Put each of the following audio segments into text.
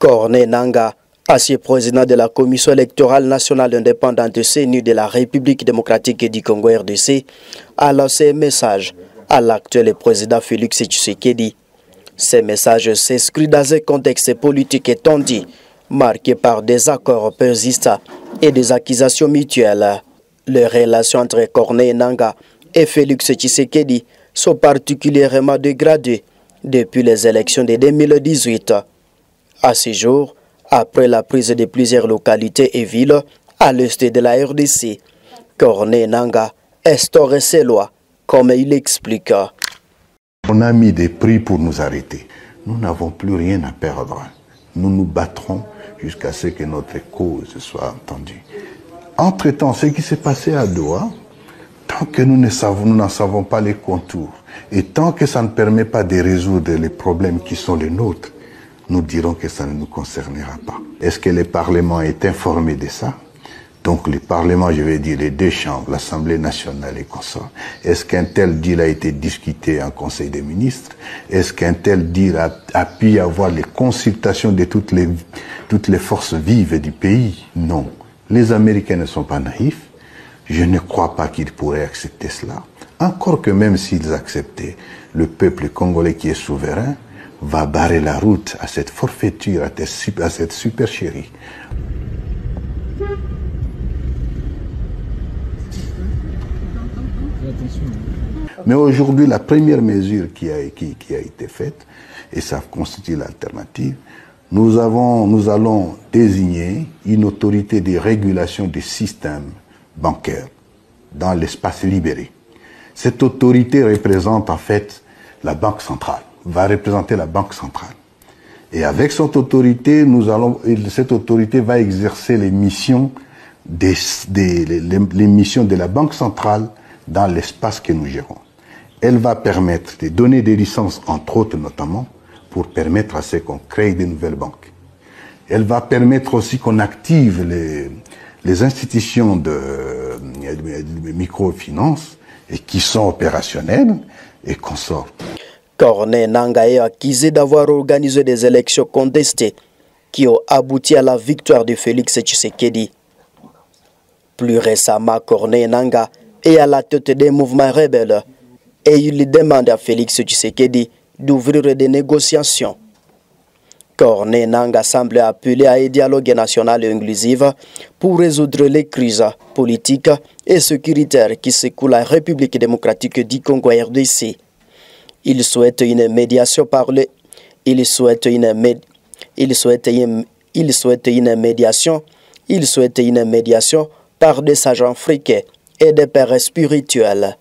Corneille Nangaa, ancien président de la Commission électorale nationale indépendante de CNU de la République démocratique du Congo RDC, a lancé un message à l'actuel président Félix Tshisekedi. Ces messages s'inscrivent dans un contexte politique étendu, marqué par des accords persistants et des accusations mutuelles. Les relations entre Corneille Nangaa et Félix Tshisekedi sont particulièrement dégradées depuis les élections de 2018. À ce jour, après la prise de plusieurs localités et villes à l'est de la RDC, Corneille Nangaa instaure ses lois, comme il explique. On a mis des prix pour nous arrêter. Nous n'avons plus rien à perdre. Nous nous battrons jusqu'à ce que notre cause soit entendue. Entre-temps, ce qui s'est passé à Doha, tant que nous n'en savons pas les contours, et tant que ça ne permet pas de résoudre les problèmes qui sont les nôtres, nous dirons que ça ne nous concernera pas. Est-ce que le Parlement est informé de ça? Donc le Parlement, je vais dire les deux chambres, l'Assemblée nationale et consorts. Est-ce qu'un tel deal a été discuté en Conseil des ministres? Est-ce qu'un tel deal a pu avoir les consultations de toutes les forces vives du pays? Non. Les Américains ne sont pas naïfs. Je ne crois pas qu'ils pourraient accepter cela. Encore que même s'ils acceptaient, le peuple congolais qui est souverain va barrer la route à cette forfaiture, à cette supercherie. Mais aujourd'hui, la première mesure qui a été faite, et ça constitue l'alternative, nous allons désigner une autorité de régulation des systèmes bancaires dans l'espace libéré. Cette autorité représente en fait la Banque centrale, va représenter la Banque centrale. Et avec cette autorité, cette autorité va exercer les missions les missions de la Banque centrale dans l'espace que nous gérons. Elle va permettre de donner des licences, entre autres notamment, pour permettre à ce qu'on crée de nouvelles banques. Elle va permettre aussi qu'on active les institutions de microfinance et qui sont opérationnelles et qu'on sorte. Corneille Nangaa est accusé d'avoir organisé des élections contestées qui ont abouti à la victoire de Félix Tshisekedi. Plus récemment, Corneille Nangaa est à la tête des mouvements rebelles et il demande à Félix Tshisekedi d'ouvrir des négociations. Corneille Nangaa semble appeler à un dialogue national et inclusif pour résoudre les crises politiques et sécuritaires qui secouent la République démocratique du Congo RDC. Il souhaite une médiation par des sages africains et des pères spirituels.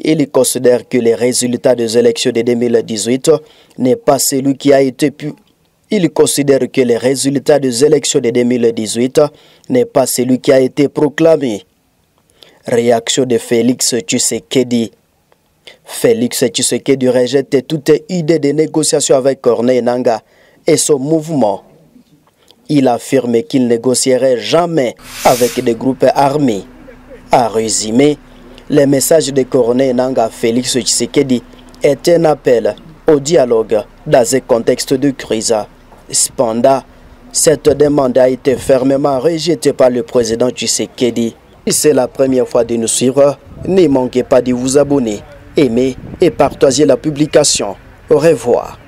Il considère que les résultats des élections de 2018 n'est pas celui qui a été proclamé. Réaction de Félix Tshisekedi. Félix Tshisekedi rejette toute idée de négociation avec Corneille Nangaa et son mouvement. Il affirme qu'il négocierait jamais avec des groupes armés. À résumer, le message de Corneille Nangaa Félix Tshisekedi est un appel au dialogue dans un contexte de crise. Cependant, cette demande a été fermement rejetée par le président Tshisekedi. Si c'est la première fois de nous suivre, ne manquez pas de vous abonner, aimer et partager la publication. Au revoir.